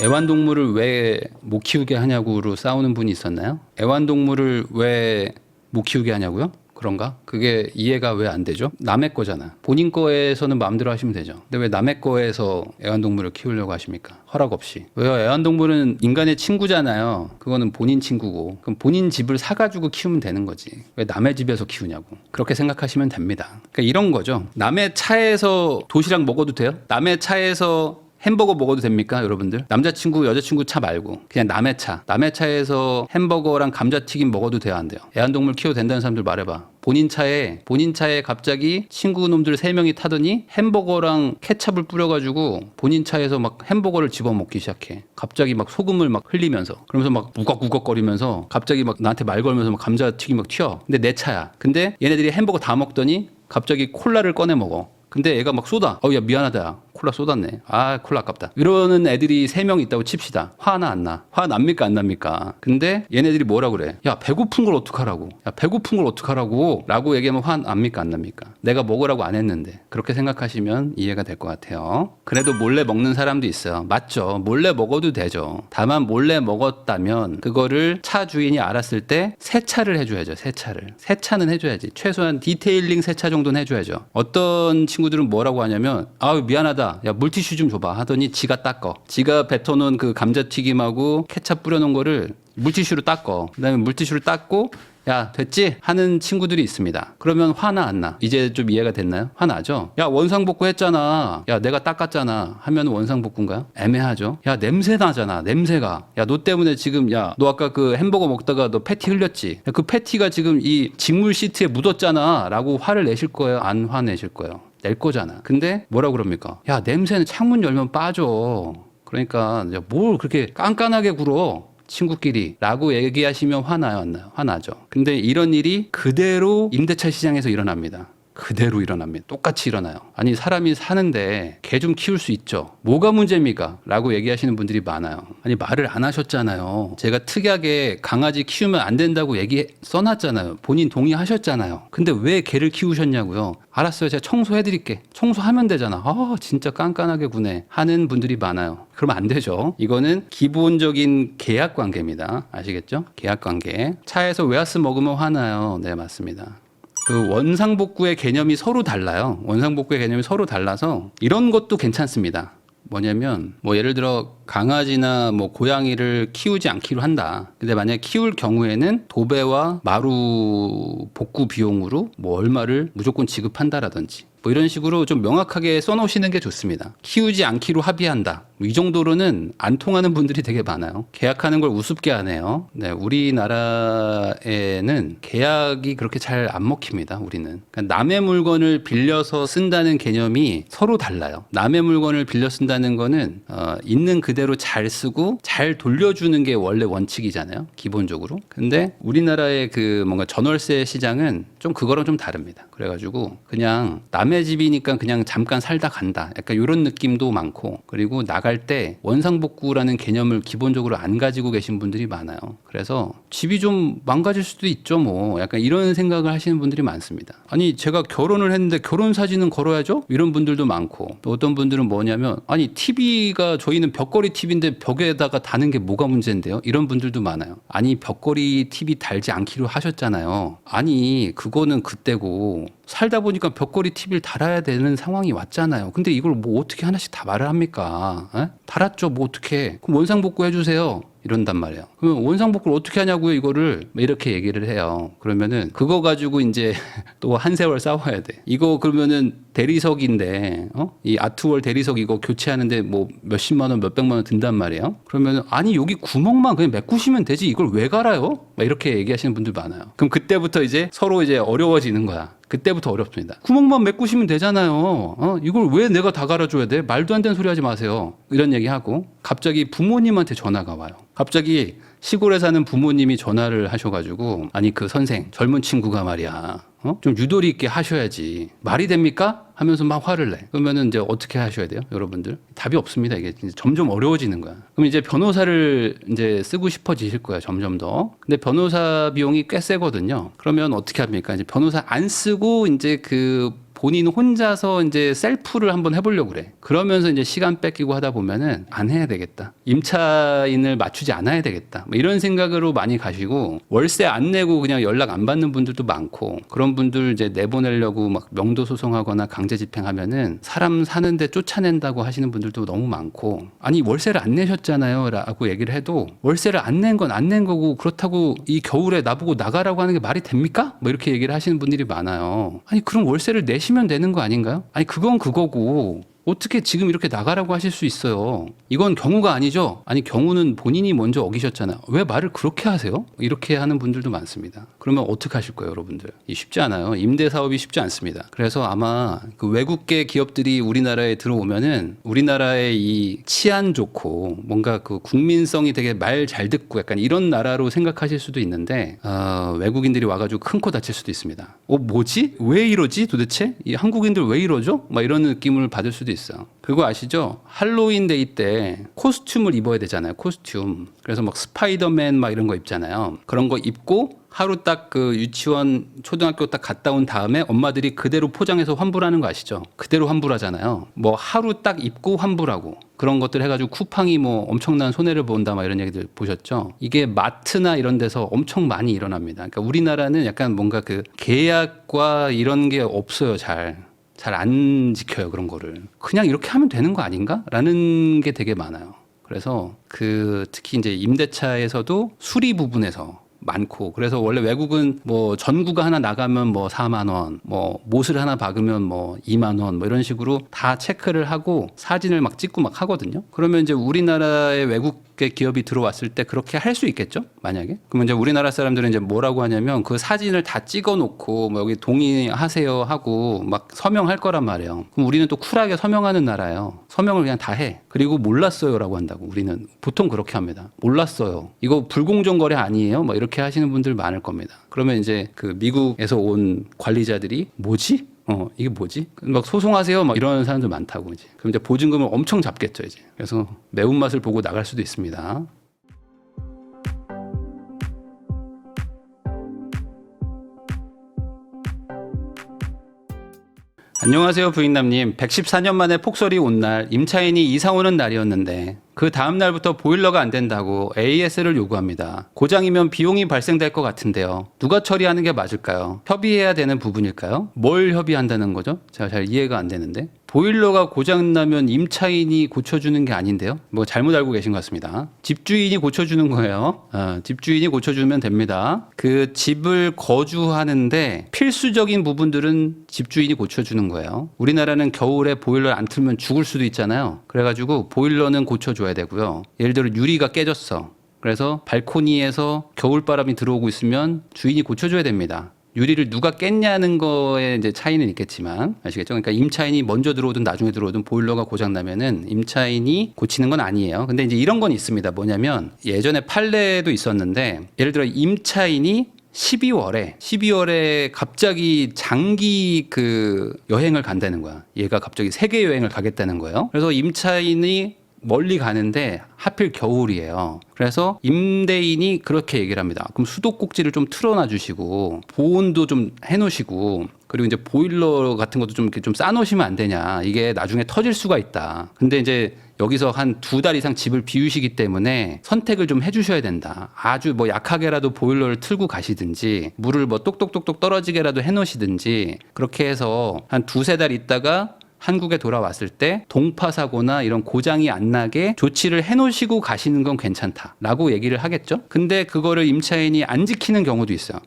애완동물을 왜 못 키우게 하냐고로 싸우는 분이 있었나요? 애완동물을 왜 못 키우게 하냐고요? 그런가? 그게 이해가 왜 안 되죠? 남의 거잖아. 본인 거에서는 마음대로 하시면 되죠. 근데 왜 남의 거에서 애완동물을 키우려고 하십니까? 허락 없이. 왜요? 애완동물은 인간의 친구잖아요. 그거는 본인 친구고. 그럼 본인 집을 사가지고 키우면 되는 거지. 왜 남의 집에서 키우냐고. 그렇게 생각하시면 됩니다. 그러니까 이런 거죠. 남의 차에서 도시락 먹어도 돼요? 남의 차에서 햄버거 먹어도 됩니까, 여러분들? 남자친구, 여자친구 차 말고 그냥 남의 차. 남의 차에서 햄버거랑 감자튀김 먹어도 돼요, 안 돼요? 애완동물 키워도 된다는 사람들 말해봐. 본인 차에 갑자기 친구 놈들 3명이 타더니 햄버거랑 케찹을 뿌려가지고 본인 차에서 막 햄버거를 집어먹기 시작해. 갑자기 막 소금을 막 흘리면서, 그러면서 막 우걱우걱거리면서 갑자기 막 나한테 말 걸면서 막 감자튀김 막 튀어. 근데 내 차야. 근데 얘네들이 햄버거 다 먹더니 갑자기 콜라를 꺼내 먹어. 근데 애가 막 쏟아. 야, 미안하다. 야. 콜라 쏟았네. 아, 콜라 아깝다. 이러는 애들이 3명 있다고 칩시다. 화나 안 나? 화 납니까 안 납니까? 근데 얘네들이 뭐라 그래? 야, 배고픈 걸 어떡하라고? 야, 배고픈 걸 어떡하라고? 라고 얘기하면 화 납니까 안 납니까? 내가 먹으라고 안 했는데. 그렇게 생각하시면 이해가 될 것 같아요. 그래도 몰래 먹는 사람도 있어요. 맞죠. 몰래 먹어도 되죠. 다만 몰래 먹었다면 그거를 차 주인이 알았을 때 세차를 해줘야죠. 세차는 해줘야지. 최소한 디테일링 세차 정도는 해줘야죠. 어떤 친구들은 뭐라고 하냐면, 아유, 미안하다. 야, 물티슈 좀 줘봐 하더니 지가 닦어. 지가 뱉어놓은 그 감자튀김하고 케찹 뿌려놓은 거를 물티슈로 닦어. 그다음에 물티슈를 닦고 야, 됐지? 하는 친구들이 있습니다. 그러면 화나 안 나? 이제 좀 이해가 됐나요? 화나죠? 야, 원상복구 했잖아. 야, 내가 닦았잖아. 하면 원상복구인가요? 애매하죠? 야, 냄새 나잖아. 냄새가. 야, 너 때문에 지금, 야, 너 아까 그 햄버거 먹다가 너 패티 흘렸지? 야, 그 패티가 지금 이 직물 시트에 묻었잖아. 라고 화를 내실 거예요? 안 화내실 거예요? 낼 거잖아. 근데 뭐라 그럽니까? 야, 냄새는 창문 열면 빠져. 그러니까 뭘 그렇게 깐깐하게 굴어. 친구끼리 라고 얘기하시면 화나요, 안 나요? 화나죠. 근데 이런 일이 그대로 임대차 시장에서 일어납니다. 그대로 일어납니다. 똑같이 일어나요. 아니, 사람이 사는데 개 좀 키울 수 있죠. 뭐가 문제입니까? 라고 얘기하시는 분들이 많아요. 아니, 말을 안 하셨잖아요. 제가 특이하게 강아지 키우면 안 된다고 써놨잖아요. 본인 동의하셨잖아요. 근데 왜 개를 키우셨냐고요? 알았어요. 제가 청소해드릴게. 청소하면 되잖아. 아, 진짜 깐깐하게 구네. 하는 분들이 많아요. 그러면 안 되죠. 이거는 기본적인 계약 관계입니다. 아시겠죠? 계약 관계. 차에서 웨하스 먹으면 화나요. 네, 맞습니다. 그 원상복구의 개념이 서로 달라요. 원상복구의 개념이 서로 달라서 이런 것도 괜찮습니다. 뭐냐면 뭐 예를 들어 강아지나 뭐 고양이를 키우지 않기로 한다. 근데 만약에 키울 경우에는 도배와 마루 복구 비용으로 뭐 얼마를 무조건 지급한다라든지 뭐 이런 식으로 좀 명확하게 써놓으시는 게 좋습니다. 키우지 않기로 합의한다. 이 정도로는 안 통하는 분들이 되게 많아요. 계약하는 걸 우습게 하네요. 네, 우리나라에는 계약이 그렇게 잘 안 먹힙니다. 우리는. 그러니까 남의 물건을 빌려서 쓴다는 개념이 서로 달라요. 남의 물건을 빌려 쓴다는 거는 있는 그대로 잘 쓰고 잘 돌려주는 게 원래 원칙이잖아요. 기본적으로. 근데 우리나라의 그 뭔가 전월세 시장은 좀 그거랑 좀 다릅니다. 그래가지고 그냥 남의 집이니까 그냥 잠깐 살다 간다. 약간 이런 느낌도 많고, 그리고 나갈 때 원상복구라는 개념을 기본적으로 안 가지고 계신 분들이 많아요. 그래서 집이 좀 망가질 수도 있죠, 뭐. 약간 이런 생각을 하시는 분들이 많습니다. 아니, 제가 결혼을 했는데 결혼 사진은 걸어야죠? 이런 분들도 많고, 또 어떤 분들은 뭐냐면, 아니, TV가 저희는 벽걸이 TV인데 벽에다가 다는 게 뭐가 문제인데요? 이런 분들도 많아요. 아니, 벽걸이 TV 달지 않기로 하셨잖아요. 아니, 그거는 그때고 살다 보니까 벽걸이 TV를 달아야 되는 상황이 왔잖아요. 근데 이걸 뭐 어떻게 하나씩 다 말을 합니까? 에? 달았죠. 뭐 어떻게? 그럼 원상복구 해주세요. 이런단 말이에요. 그러면 원상복구를 어떻게 하냐고요, 이거를. 이렇게 얘기를 해요. 그러면은 그거 가지고 이제 또 한 세월 싸워야 돼. 이거 그러면은 대리석인데, 이 아트월 대리석 이거 교체하는데 뭐 몇십만 원, 몇백만 원 든단 말이에요. 그러면은 아니, 여기 구멍만 그냥 메꾸시면 되지. 이걸 왜 갈아요? 이렇게 얘기하시는 분들 많아요. 그럼 그때부터 이제 서로 이제 어려워지는 거야. 그때부터 어렵습니다. 구멍만 메꾸시면 되잖아요. 이걸 왜 내가 다 갈아줘야 돼? 말도 안 되는 소리 하지 마세요. 이런 얘기하고 갑자기 부모님한테 전화가 와요. 갑자기 시골에 사는 부모님이 전화를 하셔가지고, 아니, 그 선생, 젊은 친구가 말이야, 좀 유도리 있게 하셔야지. 말이 됩니까? 하면서 막 화를 내. 그러면은 이제 어떻게 하셔야 돼요, 여러분들? 답이 없습니다. 이게 점점 어려워지는 거야. 그럼 이제 변호사를 이제 쓰고 싶어지실 거야, 점점 더. 근데 변호사 비용이 꽤 세거든요. 그러면 어떻게 합니까? 이제 변호사 안 쓰고 이제 그 본인 혼자서 이제 셀프를 한번 해보려고 그래. 그러면서 이제 시간 뺏기고 하다 보면은 안 해야 되겠다. 임차인을 맞추지 않아야 되겠다. 뭐 이런 생각으로 많이 가시고 월세 안 내고 그냥 연락 안 받는 분들도 많고 그런 분들 이제 내보내려고 막 명도 소송하거나 강제 집행하면은 사람 사는데 쫓아낸다고 하시는 분들도 너무 많고 아니 월세를 안 내셨잖아요 라고 얘기를 해도 월세를 안 낸 건 안 낸 거고 그렇다고 이 겨울에 나보고 나가라고 하는 게 말이 됩니까? 뭐 이렇게 얘기를 하시는 분들이 많아요. 아니 그럼 월세를 내시면 되는 거 아닌가요? 아니 그건 그거고 어떻게 지금 이렇게 나가라고 하실 수 있어요? 이건 경우가 아니죠? 아니 경우는 본인이 먼저 어기셨잖아요. 왜 말을 그렇게 하세요? 이렇게 하는 분들도 많습니다. 그러면 어떻게 하실 거예요, 여러분들? 쉽지 않아요. 임대 사업이 쉽지 않습니다. 그래서 아마 그 외국계 기업들이 우리나라에 들어오면은 우리나라의 이 치안 좋고 뭔가 그 국민성이 되게 말 잘 듣고 약간 이런 나라로 생각하실 수도 있는데 외국인들이 와가지고 큰 코 다칠 수도 있습니다. 뭐지? 왜 이러지 도대체? 이 한국인들 왜 이러죠? 막 이런 느낌을 받을 수도 있어. 그거 아시죠? 할로윈 데이 때 코스튬을 입어야 되잖아요. 코스튬. 그래서 막 스파이더맨 막 이런 거 입잖아요. 그런 거 입고 하루 딱 그 유치원 초등학교 딱 갔다 온 다음에 엄마들이 그대로 포장해서 환불하는 거 아시죠? 그대로 환불하잖아요. 뭐 하루 딱 입고 환불하고 그런 것들 해가지고 쿠팡이 뭐 엄청난 손해를 본다 막 이런 얘기들 보셨죠? 이게 마트나 이런 데서 엄청 많이 일어납니다. 그러니까 우리나라는 약간 뭔가 그 계약과 이런 게 없어요. 잘 안 지켜요. 그런 거를. 그냥 이렇게 하면 되는 거 아닌가? 라는 게 되게 많아요. 그래서 그 특히 이제 임대차에서도 수리 부분에서 많고 그래서 원래 외국은 뭐 전구가 하나 나가면 뭐 4만 원, 뭐 못을 하나 박으면 뭐 2만 원 뭐 이런 식으로 다 체크를 하고 사진을 막 찍고 막 하거든요. 그러면 이제 우리나라의 외국계 기업이 들어왔을 때 그렇게 할 수 있겠죠? 만약에. 그러면 이제 우리나라 사람들은 이제 뭐라고 하냐면 그 사진을 다 찍어 놓고 뭐 여기 동의하세요 하고 막 서명할 거란 말이에요. 그럼 우리는 또 쿨하게 서명하는 나라예요. 서명을 그냥 다 해. 그리고 몰랐어요라고 한다고. 우리는 보통 그렇게 합니다. 몰랐어요. 이거 불공정 거래 아니에요? 뭐 이렇게 하시는 분들 많을 겁니다. 그러면 이제 그 미국에서 온 관리자들이 뭐지? 이게 뭐지? 막 소송하세요? 막 이런 사람들 많다고 이제. 그럼 이제 보증금을 엄청 잡겠죠, 이제. 그래서 매운맛을 보고 나갈 수도 있습니다. 안녕하세요, 부인남님. 114년 만에 폭설이 온 날 임차인이 이사 오는 날이었는데 그 다음 날부터 보일러가 안 된다고 AS를 요구합니다. 고장이면 비용이 발생될 것 같은데요. 누가 처리하는 게 맞을까요? 협의해야 되는 부분일까요? 뭘 협의한다는 거죠? 제가 잘 이해가 안 되는데. 보일러가 고장나면 임차인이 고쳐주는 게 아닌데요. 뭐 잘못 알고 계신 것 같습니다. 집주인이 고쳐주는 거예요. 집주인이 고쳐주면 됩니다. 그 집을 거주하는데 필수적인 부분들은 집주인이 고쳐주는 거예요. 우리나라는 겨울에 보일러 안 틀면 죽을 수도 있잖아요. 그래가지고 보일러는 고쳐줘야 되고요. 예를 들어 유리가 깨졌어. 그래서 발코니에서 겨울바람이 들어오고 있으면 주인이 고쳐줘야 됩니다. 유리를 누가 깼냐는 거에 이제 차이는 있겠지만 아시겠죠? 그러니까 임차인이 먼저 들어오든 나중에 들어오든 보일러가 고장 나면은 임차인이 고치는 건 아니에요. 근데 이제 이런 건 있습니다. 뭐냐면 예전에 판례도 있었는데 예를 들어 임차인이 12월에 갑자기 장기 그 여행을 간다는 거야. 얘가 갑자기 세계 여행을 가겠다는 거예요. 그래서 임차인이 멀리 가는데 하필 겨울이에요. 그래서 임대인이 그렇게 얘기를 합니다. 그럼 수도꼭지를 좀 틀어놔 주시고 보온도 좀 해놓으시고 그리고 이제 보일러 같은 것도 좀 이렇게 좀 싸놓으시면 안 되냐. 이게 나중에 터질 수가 있다. 근데 이제 여기서 한 2달 이상 집을 비우시기 때문에 선택을 좀 해주셔야 된다. 아주 뭐 약하게라도 보일러를 틀고 가시든지 물을 뭐 똑똑똑똑 떨어지게라도 해놓으시든지 그렇게 해서 한 2-3달 있다가 한국에 돌아왔을 때 동파 사고나 이런 고장이 안 나게 조치를 해놓으시고 가시는 건 괜찮다라고 얘기를 하겠죠. 근데 그거를 임차인이 안 지키는 경우도 있어요.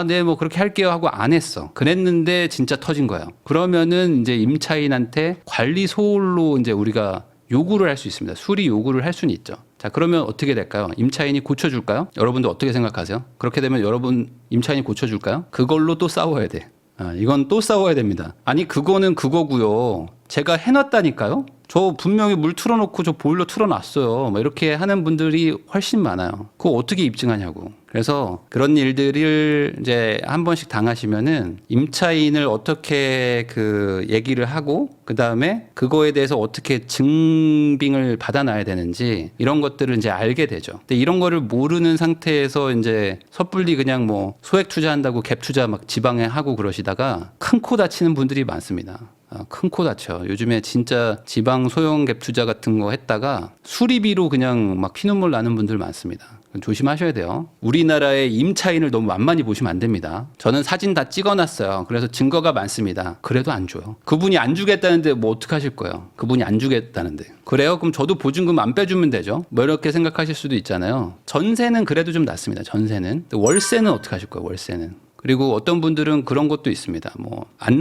네, 뭐 그렇게 할게요 하고 안 했어. 그랬는데 진짜 터진 거예요. 그러면은 이제 임차인한테 관리 소홀로 이제 우리가 요구를 할 수 있습니다. 수리 요구를 할 수는 있죠. 자, 그러면 어떻게 될까요? 임차인이 고쳐줄까요? 여러분들 어떻게 생각하세요? 그렇게 되면 여러분 임차인이 고쳐줄까요? 그걸로 또 싸워야 돼. 이건 또 싸워야 됩니다. 아니 그거는 그거고요. 제가 해놨다니까요. 저 분명히 물 틀어놓고 저 보일러 틀어놨어요. 뭐 이렇게 하는 분들이 훨씬 많아요. 그거 어떻게 입증하냐고. 그래서 그런 일들을 이제 한 번씩 당하시면은 임차인을 어떻게 그 얘기를 하고 그 다음에 그거에 대해서 어떻게 증빙을 받아놔야 되는지 이런 것들을 이제 알게 되죠. 근데 이런 거를 모르는 상태에서 이제 섣불리 그냥 뭐 소액 투자한다고 갭 투자 막 지방에 하고 그러시다가 큰 코 다치는 분들이 많습니다. 큰 코 다쳐. 요즘에 진짜 지방 소형 갭 투자 같은 거 했다가 수리비로 그냥 막 피눈물 나는 분들 많습니다. 조심하셔야 돼요. 우리나라의 임차인을 너무 만만히 보시면 안 됩니다. 저는 사진 다 찍어놨어요. 그래서 증거가 많습니다. 그래도 안 줘요. 그분이 안 주겠다는데 뭐 어떡하실 거예요? 그분이 안 주겠다는데. 그래요? 그럼 저도 보증금 안 빼주면 되죠? 뭐 이렇게 생각하실 수도 있잖아요. 전세는 그래도 좀 낫습니다. 전세는. 월세는 어떡하실 거예요? 월세는. 그리고 어떤 분들은 그런 것도 있습니다. 뭐 안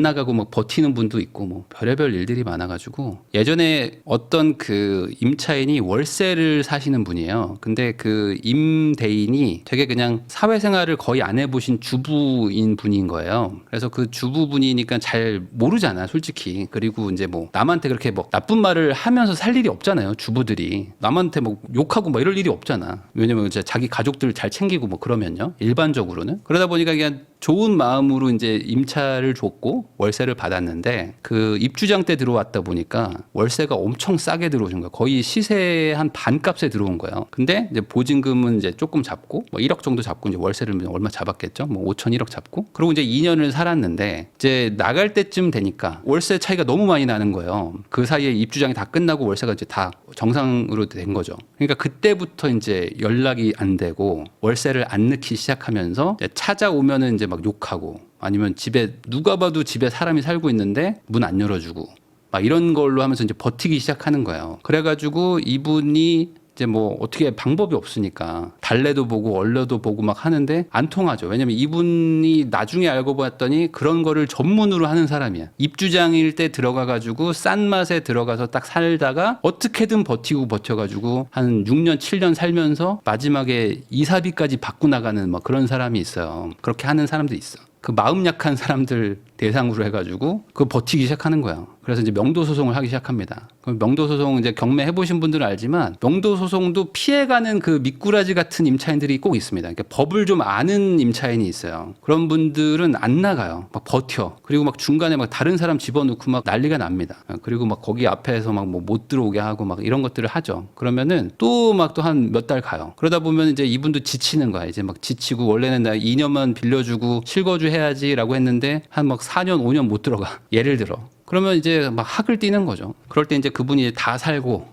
나가고 뭐 버티는 분도 있고 뭐 별의별 일들이 많아가지고 예전에 어떤 그 임차인이 월세를 사시는 분이에요. 근데 그 임대인이 되게 그냥 사회생활을 거의 안 해보신 주부인 분인 거예요. 그래서 그 주부분이니까 잘 모르잖아, 솔직히. 그리고 이제 뭐 남한테 그렇게 뭐 나쁜 말을 하면서 살 일이 없잖아요, 주부들이. 남한테 뭐 욕하고 뭐 이럴 일이 없잖아. 왜냐면 이제 자기 가족들 잘 챙기고 뭐 그러면요, 일반적으로는. 그러다 보니까 그냥 좋은 마음으로 이제 임차를 줬고 월세를 받았는데 그 입주장 때 들어왔다 보니까 월세가 엄청 싸게 들어오신 거예요. 거의 시세의 한 반값에 들어온 거예요. 근데 이제 보증금은 이제 조금 잡고 뭐 1억 정도 잡고 이제 월세를 얼마 잡았겠죠? 뭐 5천 1억 잡고. 그리고 이제 2년을 살았는데 이제 나갈 때쯤 되니까 월세 차이가 너무 많이 나는 거예요. 그 사이에 입주장이 다 끝나고 월세가 이제 다 정상으로 된 거죠. 그러니까 그때부터 이제 연락이 안 되고 월세를 안 넣기 시작하면서 이제 찾아오면은 이제 막 욕하고 아니면 집에 누가 봐도 집에 사람이 살고 있는데 문 안 열어주고 막 이런 걸로 하면서 이제 버티기 시작하는 거예요. 그래가지고 이분이 이제 뭐 어떻게 방법이 없으니까 달래도 보고 얼려도 보고 막 하는데 안 통하죠. 왜냐면 이분이 나중에 알고 봤더니 그런 거를 전문으로 하는 사람이야. 입주장일 때 들어가가지고 싼 맛에 들어가서 딱 살다가 어떻게든 버텨가지고 한 6년 7년 살면서 마지막에 이사비까지 받고 나가는 막 그런 사람이 있어요. 그렇게 하는 사람도 있어. 그 마음 약한 사람들 대상으로 해가지고 그거 버티기 시작하는 거야. 그래서 이제 명도 소송을 하기 시작합니다. 그럼 명도 소송 이제 경매 해보신 분들은 알지만 명도 소송도 피해가는 그 미꾸라지 같은 임차인들이 꼭 있습니다. 그러니까 법을 좀 아는 임차인이 있어요. 그런 분들은 안 나가요. 막 버텨. 그리고 막 중간에 막 다른 사람 집어넣고 막 난리가 납니다. 그리고 막 거기 앞에서 막 뭐 못 들어오게 하고 막 이런 것들을 하죠. 그러면은 또 막 또 한 몇 달 가요. 그러다 보면 이제 이분도 지치는 거야. 이제 막 지치고 원래는 나 2년만 빌려주고 실거주 해야지라고 했는데 한 막 4년 5년 못 들어가. 예를 들어. 그러면 이제 막 학을 띄는 거죠. 그럴 때 이제 그분이 다 살고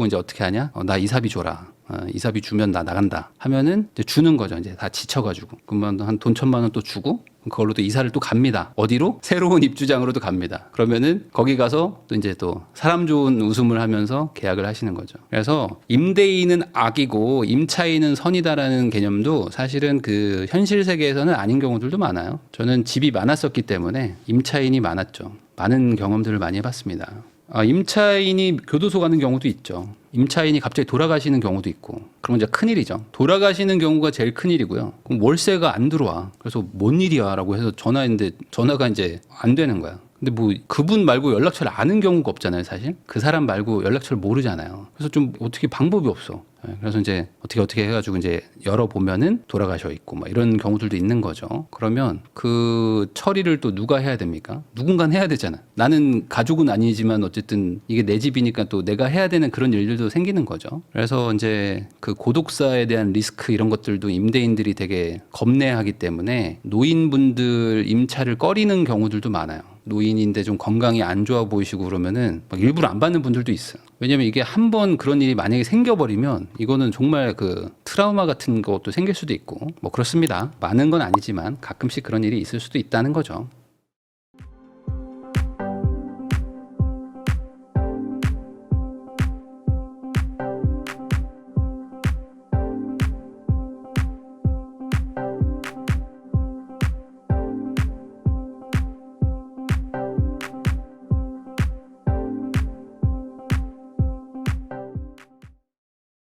이제 어떻게 하냐? 나 이사비 줘라. 이사비 주면 나 나간다. 하면은 이제 주는 거죠. 이제 다 지쳐가지고. 그러면 한 돈 1,000만 원 또 주고 그걸로 또 이사를 또 갑니다. 어디로? 새로운 입주장으로도 갑니다. 그러면은 거기 가서 또 이제 또 사람 좋은 웃음을 하면서 계약을 하시는 거죠. 그래서 임대인은 악이고 임차인은 선이다라는 개념도 사실은 그 현실 세계에서는 아닌 경우들도 많아요. 저는 집이 많았었기 때문에 임차인이 많았죠. 많은 경험들을 많이 해봤습니다. 임차인이 교도소 가는 경우도 있죠. 임차인이 갑자기 돌아가시는 경우도 있고. 그러면 이제 큰일이죠. 돌아가시는 경우가 제일 큰일이고요. 그럼 월세가 안 들어와. 그래서 뭔 일이야 라고 해서 전화했는데 전화가 이제 안 되는 거야. 근데 뭐 그분 말고 연락처를 아는 경우가 없잖아요, 사실. 그 사람 말고 연락처를 모르잖아요. 그래서 좀 어떻게 방법이 없어. 그래서 이제 어떻게 해가지고 이제 열어보면은 돌아가셔 있고 막 이런 경우들도 있는 거죠. 그러면 그 처리를 또 누가 해야 됩니까? 누군가는 해야 되잖아. 나는 가족은 아니지만 어쨌든 이게 내 집이니까 또 내가 해야 되는 그런 일들도 생기는 거죠. 그래서 이제 그 고독사에 대한 리스크 이런 것들도 임대인들이 되게 겁내하기 때문에 노인분들 임차를 꺼리는 경우들도 많아요. 노인인데 좀 건강이 안 좋아 보이시고 그러면은 막 일부러 안 받는 분들도 있어요. 왜냐면 이게 한 번 그런 일이 만약에 생겨버리면 이거는 정말 그 트라우마 같은 것도 생길 수도 있고 뭐 그렇습니다. 많은 건 아니지만 가끔씩 그런 일이 있을 수도 있다는 거죠.